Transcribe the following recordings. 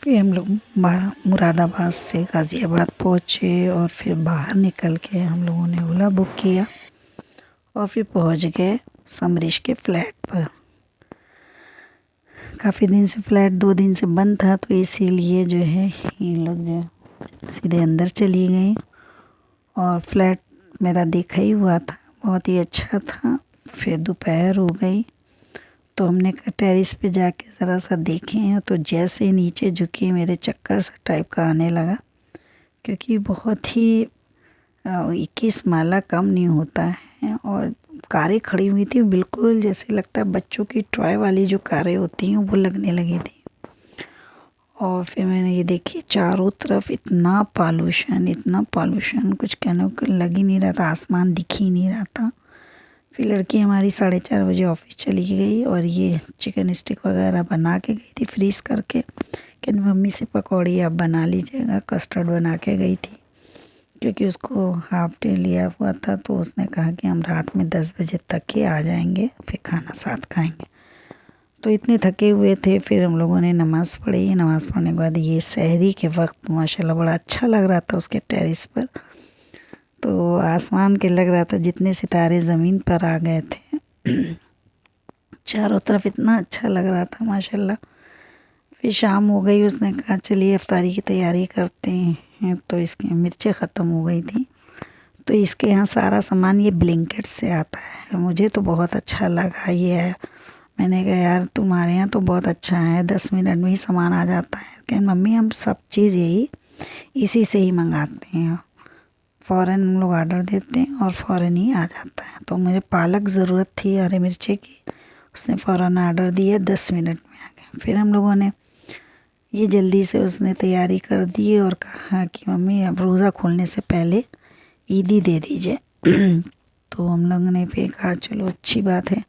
फिर हम लोग मुरादाबाद से गाज़ियाबाद पहुँचे और फिर बाहर निकल के हम लोगों ने ओला बुक किया और फिर पहुँच गए समरीश के फ्लैट पर। काफ़ी दिन से फ्लैट 2 दिन से बंद था, तो इसीलिए जो है ये लोग जो सीधे अंदर चली गई और फ्लैट मेरा देखा ही हुआ था, बहुत ही अच्छा था। फिर दोपहर हो गई तो हमने कहा टेरेस पे जाके ज़रा सा देखें, तो जैसे ही नीचे झुकी मेरे चक्कर सा टाइप का आने लगा, क्योंकि बहुत ही 21 माला कम नहीं होता है और कारें खड़ी हुई थी, बिल्कुल जैसे लगता है बच्चों की टॉय वाली जो कारें होती हैं वो लगने लगी थी। और फिर मैंने ये देखी चारों तरफ इतना पॉल्यूशन कुछ कहने को लग ही नहीं रहा था, आसमान दिख ही नहीं रहा था। फिर लड़की हमारी 4:30 बजे ऑफिस चली गई और ये चिकन स्टिक वगैरह बना के गई थी फ्रीज़ करके, कि मम्मी से पकौड़ी आप बना लीजिएगा, कस्टर्ड बना के गई थी क्योंकि उसको हाफ डे लिया हुआ था। तो उसने कहा कि हम रात में 10 बजे तक ही आ जाएंगे, फिर खाना साथ खाएंगे। तो इतने थके हुए थे, फिर हम लोगों ने नमाज़ पढ़ी। नमाज़ पढ़ने के बाद ये सहरी के वक्त माशाल्लाह बड़ा अच्छा लग रहा था उसके टेरेस पर, तो आसमान के लग रहा था जितने सितारे ज़मीन पर आ गए थे। चारों तरफ इतना अच्छा लग रहा था माशाल्लाह। फिर शाम हो गई, उसने कहा चलिए इफ्तारी की तैयारी करते हैं। तो इसकी मिर्चें ख़त्म हो गई थी, तो इसके यहाँ सारा सामान ये ब्लिंकिट से आता है। मुझे तो बहुत अच्छा लगा ये है। मैंने कहा यार तुम्हारे यहाँ तो बहुत अच्छा है, 10 मिनट में ही सामान आ जाता है। क्या मम्मी हम सब चीज़ इसी से ही मंगाते हैं, फ़ौरन हम लोग ऑर्डर देते हैं और फ़ौरन ही आ जाता है। तो मुझे पालक ज़रूरत थी हरे मिर्चे की, उसने फ़ौरन ऑर्डर दिया, 10 मिनट में आ गया। फिर हम लोगों ने ये जल्दी से उसने तैयारी कर दी और कहा कि मम्मी अब रोज़ा खोलने से पहले ईदी दे दीजिए। तो हम लोगों ने फिर कहा चलो अच्छी बात है,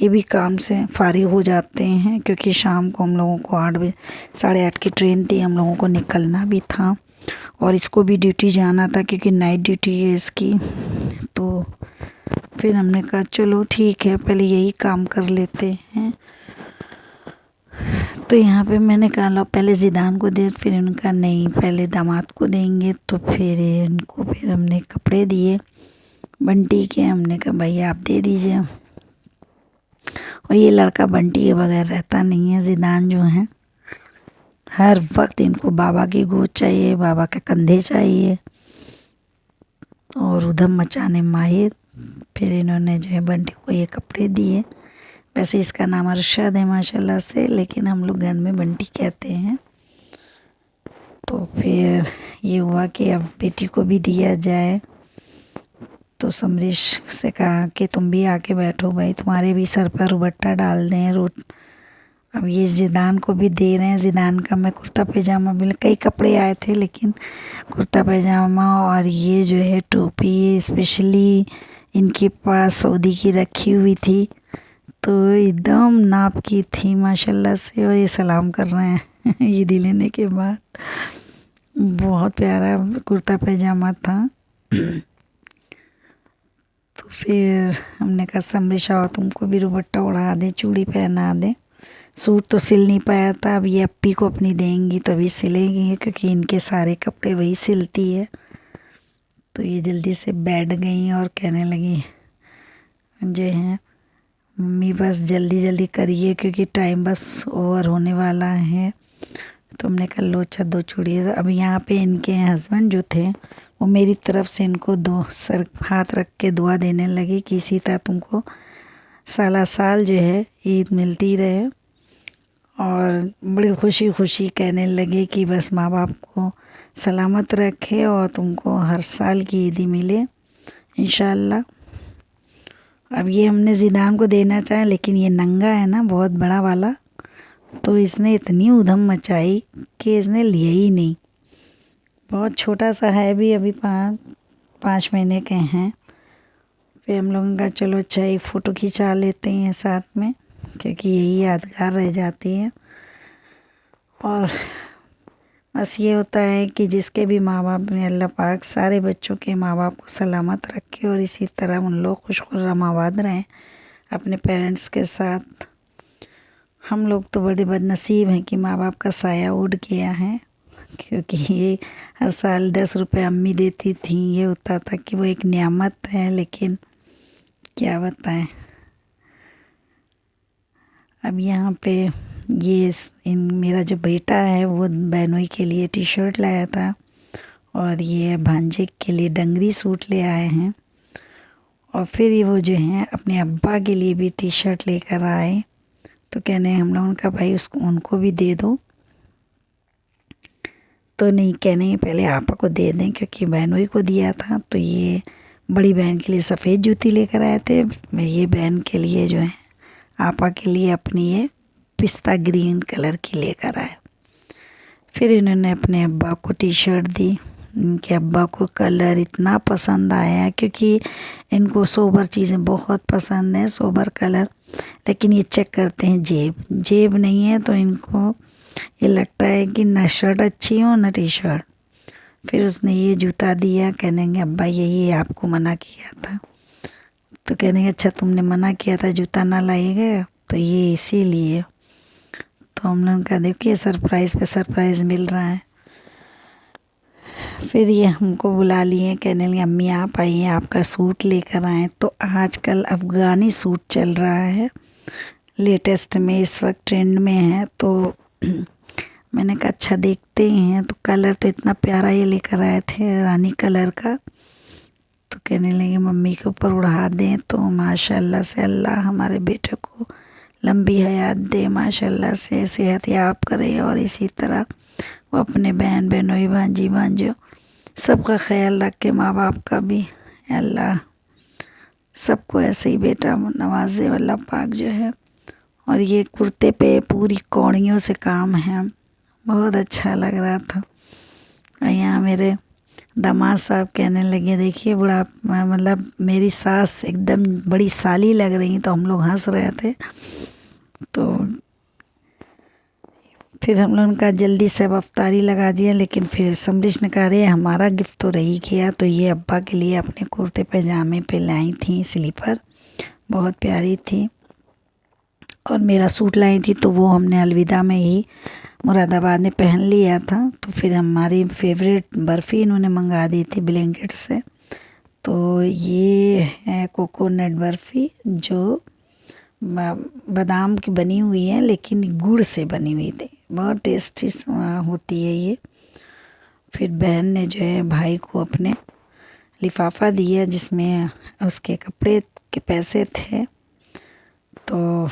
ये भी काम से फारिग हो जाते हैं, क्योंकि शाम को हम लोगों को 8 बजे 8:30 की ट्रेन थी, हम लोगों को निकलना भी था और इसको भी ड्यूटी जाना था क्योंकि नाइट ड्यूटी है इसकी। तो फिर हमने कहा चलो ठीक है पहले यही काम कर लेते हैं। तो यहाँ पे मैंने कहा लो पहले ज़िदान को दे, फिर उनका नहीं पहले दामाद को देंगे। तो फिर इनको फिर हमने कपड़े दिए बंटी के, हमने कहा भाई आप दे दीजिए। और ये लड़का बंटी के बगैर रहता नहीं है, ज़िदान जो है हर वक्त इनको बाबा की गोद चाहिए, बाबा के कंधे चाहिए और उधम मचाने माहिर। फिर इन्होंने जो है बंटी को ये कपड़े दिए। वैसे इसका नाम अरशद है माशाल्लाह से, लेकिन हम लोग घर में बंटी कहते हैं। तो फिर ये हुआ कि अब बेटी को भी दिया जाए। तो समरीश से कहा कि तुम भी आके बैठो भाई, तुम्हारे भी सर पर रुबट्टा डाल दें रोट। अब ये ज़िदान को भी दे रहे हैं। ज़िदान का मैं कुर्ता पैजामा भी, कई कपड़े आए थे लेकिन कुर्ता पैजामा और ये जो है टोपी स्पेशली इनके पास सऊदी की रखी हुई थी, तो एकदम नाप की थी माशाल्लाह से। और ये सलाम कर रहे हैं ईदी लेने के बाद। बहुत प्यारा कुर्ता पैजामा था। तो फिर हमने कहा समरीश आओ तुमको भी रुबट्टा उड़ा दे, चूड़ी पहना दे। सूट तो सिल नहीं पाया था, अब ये अप्पी को अपनी देंगी तभी सिलेंगी, क्योंकि इनके सारे कपड़े वही सिलती है। तो ये जल्दी से बैठ गई और कहने लगी जो है मम्मी बस जल्दी जल्दी करिए क्योंकि टाइम बस ओवर होने वाला है। तो हमने कहा लो अच्छा 2 चूड़ी। अब यहाँ पे इनके हस्बैंड जो थे वो मेरी तरफ से इनको 2 सर हाथ रख के दुआ देने लगे कि इसी तरह तुमको साला साल जो है ईद मिलती रहे। और बड़ी खुशी खुशी कहने लगे कि बस माँ बाप को सलामत रखे और तुमको हर साल की ईदी मिले इंशाल्लाह। अब ये हमने ज़िदान को देना चाहे, लेकिन ये नंगा है ना बहुत बड़ा वाला, तो इसने इतनी उधम मचाई कि इसने लिया ही नहीं। बहुत छोटा सा है भी, अभी 5 महीने के हैं। फिर हम लोगों का चलो अच्छा एक फ़ोटो खिंचा लेते हैं साथ में, क्योंकि यही यादगार रह जाती है। और बस ये होता है कि जिसके भी माँ बाप ने अल्लाह पाक सारे बच्चों के माँ बाप को सलामत रखे और इसी तरह उन लोग खुश खुर्रम आबाद रहें अपने पेरेंट्स के साथ। हम लोग तो बड़े बदनसीब हैं कि माँ बाप का साया उड़ गया है, क्योंकि ये हर साल 10 रुपये अम्मी देती थी। ये होता था कि वो एक नियामत है, लेकिन क्या बताएं। अब यहाँ पे ये मेरा जो बेटा है वो बहनोई के लिए टी शर्ट लाया था, और ये भांजे के लिए डंगरी सूट ले आए हैं, और फिर ये वो जो हैं अपने अब्बा के लिए भी टी शर्ट लेकर आए। तो कहने हम लोगों का भाई उसको उनको भी दे दो। तो नहीं, कहने पहले आपा को दे दें, क्योंकि बहनोई को दिया था। तो ये बड़ी बहन के लिए सफ़ेद जूती लेकर आए थे, ये बहन के लिए जो है आपा के लिए अपनी ये पिस्ता ग्रीन कलर की लेकर आए। फिर इन्होंने अपने अब्बा को टी शर्ट दी। इनके अब्बा को कलर इतना पसंद आया, क्योंकि इनको सोबर चीज़ें बहुत पसंद हैं, सोबर कलर। लेकिन ये चेक करते हैं जेब नहीं है, तो इनको ये लगता है कि ना शर्ट अच्छी हो ना टी शर्ट। फिर उसने ये जूता दिया, कहने अब्बा यही आपको मना किया था। तो कहने अच्छा तुमने मना किया था जूता ना लाइएगा, तो ये इसीलिए। तो हम लोगों का देखिए सरप्राइज़ पे सरप्राइज़ मिल रहा है। फिर ये हमको बुला लिए, कहने लगे अम्मी आप आइए, आपका सूट लेकर आए। तो आजकल अफ़गानी सूट चल रहा है, लेटेस्ट में इस वक्त ट्रेंड में है। तो मैंने कहा अच्छा देखते ही हैं। तो कलर तो इतना प्यारा ये लेकर आए थे, रानी कलर का। तो कहने लगे मम्मी के ऊपर उड़ा दें। तो माशाल्लाह से अल्लाह हमारे बेटे को लंबी हयात दे, माशाल्लाह से सेहत याब करे, और इसी तरह वो अपने बहन बहनोई भांजी भांजो सबका ख्याल रखे, माँ बाप का भी। अल्लाह सबको ऐसे ही बेटा नवाजे अल्लाह पाक जो है। और ये कुर्ते पे पूरी कौड़ियों से काम है, बहुत अच्छा लग रहा था। यहाँ मेरे दामाद साहब कहने लगे देखिए बड़ा मतलब मेरी सास एकदम बड़ी साली लग रही। तो हम लोग हंस रहे थे। तो फिर हम लोगों का जल्दी से अब अफ्तारी लगा दिया, लेकिन फिर समरिश ने कहा अरे हमारा गिफ्ट तो रही गया। तो ये अब्बा के लिए अपने कुर्ते पैजामे पे लाई थी स्लीपर, बहुत प्यारी थी। और मेरा सूट लाई थी, तो वो हमने अलविदा में ही मुरादाबाद में पहन लिया था। तो फिर हमारी फेवरेट बर्फ़ी इन्होंने मंगा दी थी ब्लैंकेट से। तो ये है कोकोनट बर्फ़ी, जो बादाम की बनी हुई है, लेकिन गुड़ से बनी हुई थी, बहुत टेस्टी होती है ये। फिर बहन ने जो है भाई को अपने लिफाफा दिया, जिसमें उसके कपड़े के पैसे थे। तो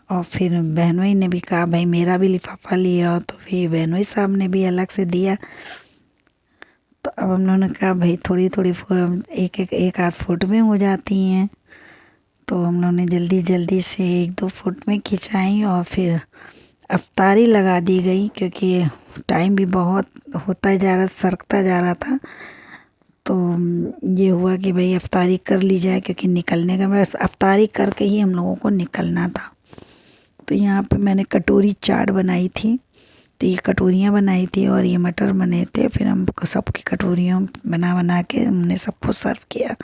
और फिर बहनोई ने भी कहा भाई मेरा भी लिफाफा लिया। तो फिर बहनोई साहब ने भी अलग से दिया। तो अब हम लोगों ने कहा भाई थोड़ी थोड़ी एक आध फुट में हो जाती हैं। तो हम लोगों ने जल्दी जल्दी से 1-2 फुट में खिंचाई, और फिर अफ्तारी लगा दी गई, क्योंकि टाइम भी बहुत होता जा रहा, सरकता जा रहा था। तो ये हुआ कि भाई अफ्तारी कर ली जाए, क्योंकि निकलने का बस अफ्तारी करके ही हम लोगों को निकलना था। तो यहाँ पे मैंने कटोरी चाट बनाई थी। तो ये कटोरियाँ बनाई थी और ये मटर बने थे। फिर हम सबकी कटोरियों बना बना के हमने सबको सर्व किया,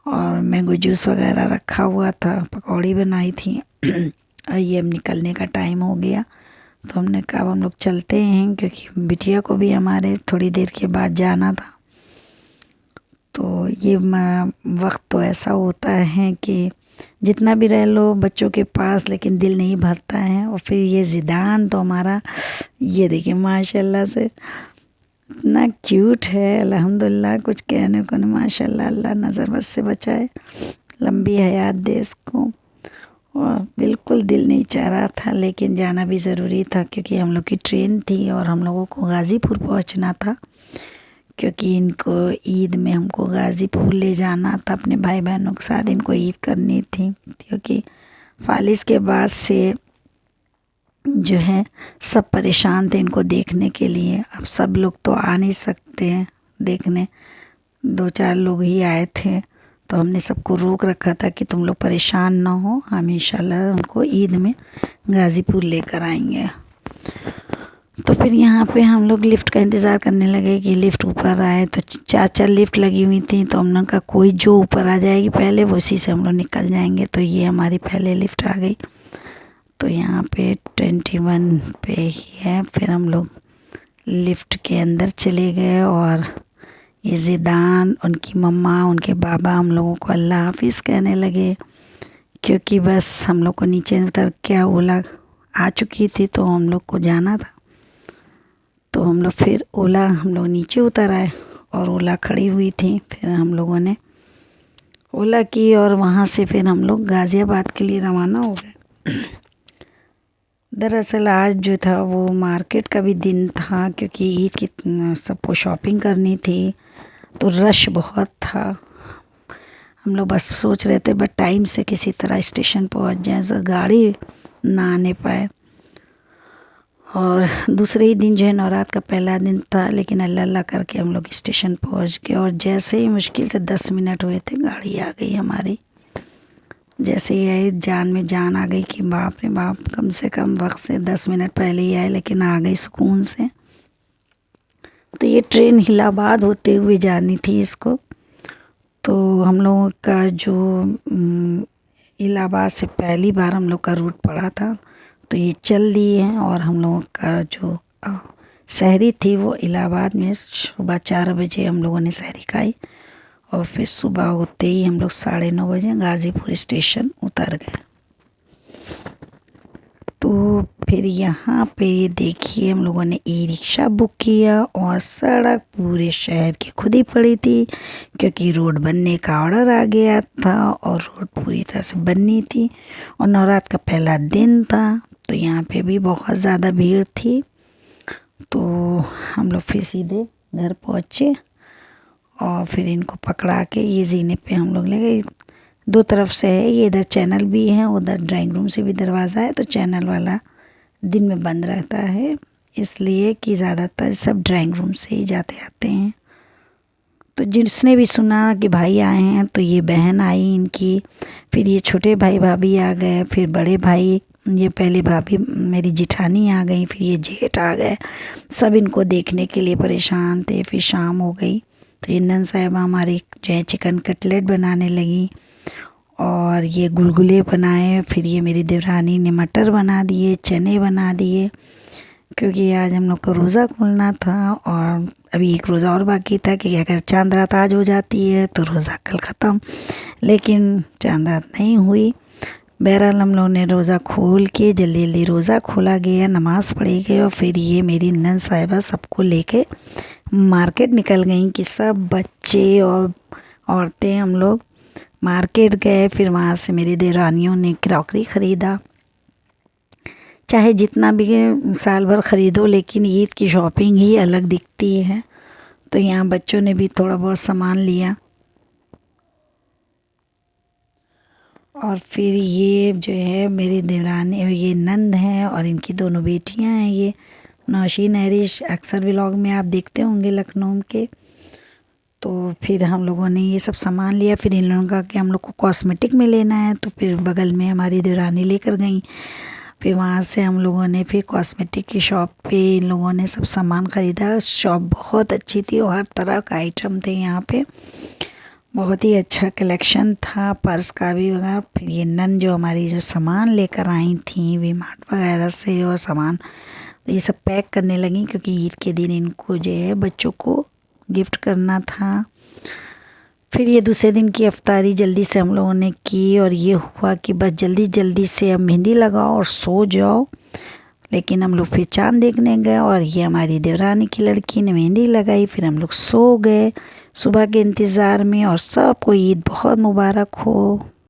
और मैंगो जूस वगैरह रखा हुआ था, पकौड़ी बनाई थी। और ये अब निकलने का टाइम हो गया। तो हमने कहा अब हम लोग चलते हैं, क्योंकि बिटिया को भी हमारे थोड़ी देर के बाद जाना था। तो ये वक्त तो ऐसा होता है कि जितना भी रह लो बच्चों के पास, लेकिन दिल नहीं भरता है। और फिर ये ज़िदान तो हमारा, ये देखिए माशाल्लाह से इतना क्यूट है, अल्हम्दुलिल्लाह कुछ कहने को नहीं। माशाल्लाह अल्लाह नज़र बस से बचाए, लंबी हयात दे इसको। और बिल्कुल दिल नहीं चाह रहा था, लेकिन जाना भी ज़रूरी था, क्योंकि हम लोग की ट्रेन थी और हम लोगों को गाज़ीपुर पहुंचना था, क्योंकि इनको ईद में हमको गाज़ीपुर ले जाना था अपने भाई बहनों के साथ। इनको ईद करनी थी, क्योंकि फालिस के बाद से जो है सब परेशान थे इनको देखने के लिए। अब सब लोग तो आ नहीं सकते हैं देखने, 2-4 लोग ही आए थे। तो हमने सबको रोक रखा था कि तुम लोग परेशान ना हो, हम इंशाल्लाह उनको ईद में गाज़ीपुर लेकर आएंगे। तो फिर यहाँ पे हम लोग लिफ़्ट का इंतज़ार करने लगे कि लिफ़्ट ऊपर आए। तो 4-4 लिफ़्ट लगी हुई थी। तो हम लोग का कोई जो ऊपर आ जाएगी पहले, वो उसी से हम लोग निकल जाएंगे। तो ये हमारी पहले लिफ़्ट आ गई। तो यहाँ पे 21 पे ही है। फिर हम लोग लिफ्ट के अंदर चले गए और ये ज़िदान, उनकी मम्मा, उनके बाबा हम लोगों को अल्लाह हाफिज़ कहने लगे, क्योंकि बस हम लोग को नीचे उतर के ओला आ चुकी थी तो हम लोग को जाना था। तो हम लोग फिर हम लोग नीचे उतर आए और ओला खड़ी हुई थी। फिर हम लोगों ने ओला की और वहाँ से फिर हम लोग गाज़ियाबाद के लिए रवाना हो गए। दरअसल आज जो था वो मार्केट का भी दिन था, क्योंकि ईद की सबको शॉपिंग करनी थी, तो रश बहुत था। हम लोग बस सोच रहे थे बस टाइम से किसी तरह स्टेशन पहुंच जाए, सर गाड़ी ना आने पाए। और दूसरे ही दिन जो है नवरात का पहला दिन था, लेकिन अल्लाह अल्लाह करके हम लोग स्टेशन पहुंच गए। और जैसे ही मुश्किल से 10 मिनट हुए थे गाड़ी आ गई हमारी। जैसे ही आई जान में जान आ गई कि बाप रे बाप, कम से कम वक्त से 10 मिनट पहले ही आए, लेकिन आ गई सुकून से। तो ये ट्रेन इलाहाबाद होते हुए जानी थी इसको। तो हम लोगों का जो इलाहाबाद से पहली बार हम लोग का रूट पड़ा था, तो ये चल दिए हैं। और हम लोगों का जो सहरी थी वो इलाहाबाद में सुबह 4 बजे हम लोगों ने सहरी खाई। और फिर सुबह होते ही हम लोग 9:30 बजे गाज़ीपुर स्टेशन उतर गए। तो फिर यहाँ पे ये देखिए हम लोगों ने ई रिक्शा बुक किया और सड़क पूरे शहर की खुदी पड़ी थी, क्योंकि रोड बनने का ऑर्डर आ गया था और रोड पूरी तरह से बननी थी। और नवरात का पहला दिन था, तो यहाँ पे भी बहुत ज़्यादा भीड़ थी। तो हम लोग फिर सीधे घर पहुँचे और फिर इनको पकड़ा के ये जीने पे हम लोग ले गए। 2 तरफ से है, ये इधर चैनल भी है, उधर ड्राइंग रूम से भी दरवाज़ा है। तो चैनल वाला दिन में बंद रहता है, इसलिए कि ज़्यादातर सब ड्राइंग रूम से ही जाते आते हैं। तो जिसने भी सुना कि भाई आए हैं, तो ये बहन आई इनकी, फिर ये छोटे भाई भाभी आ गए, फिर बड़े भाई, ये पहले भाभी मेरी जिठानी आ गई, फिर ये जेठ आ गए। सब इनको देखने के लिए परेशान थे। फिर शाम हो गई तो ये नन साहिबा हमारी जो है चिकन कटलेट बनाने लगी और ये गुलगुले बनाए। फिर ये मेरी देवरानी ने मटर बना दिए, चने बना दिए, क्योंकि आज हम लोग को रोज़ा खोलना था। और अभी एक रोज़ा और बाकी था कि अगर चांद रात आज हो जाती है तो रोज़ा कल ख़त्म, लेकिन चांद रात नहीं हुई। बहरहाल हम लोगों ने रोज़ा खोल के जल्दी जल्दी रोज़ा खोला गया, नमाज़ पढ़ी गई और फिर ये मेरी नन साहिबा सबको लेके मार्केट निकल गई कि सब बच्चे और औरतें हम लोग मार्केट गए। फिर वहाँ से मेरी देवरानियों ने क्रॉकरी ख़रीदा। चाहे जितना भी साल भर ख़रीदो, लेकिन ईद की शॉपिंग ही अलग दिखती है। तो यहाँ बच्चों ने भी थोड़ा बहुत सामान लिया। और फिर ये जो है मेरी देवरानी, ये नंद हैं और इनकी दोनों बेटियां हैं, ये नौशीन नहरिश, अक्सर व्लॉग में आप देखते होंगे लखनऊ के। तो फिर हम लोगों ने ये सब सामान लिया। फिर इन लोगों का कि हम लोग को कॉस्मेटिक में लेना है, तो फिर बगल में हमारी देवरानी लेकर गई। फिर वहाँ से हम लोगों ने फिर कॉस्मेटिक की शॉप पे इन लोगों ने सब सामान ख़रीदा। शॉप बहुत अच्छी थी और हर तरह का आइटम थे यहाँ पे, बहुत ही अच्छा कलेक्शन था, पर्स का भी वगैरह। फिर ये नन जो हमारी जो सामान लेकर आई थी वी मार्ट वगैरह से और सामान, तो ये सब पैक करने लगी, क्योंकि ईद के दिन इनको जो है बच्चों को गिफ्ट करना था। फिर ये दूसरे दिन की अफ्तारी जल्दी से हम लोगों ने की और ये हुआ कि बस जल्दी जल्दी से अब मेहंदी लगाओ और सो जाओ। लेकिन हम लोग फिर चाँद देखने गए और ये हमारी देवरानी की लड़की ने मेहंदी लगाई। फिर हम लोग सो गए सुबह के इंतज़ार में। और सबको ईद बहुत मुबारक हो।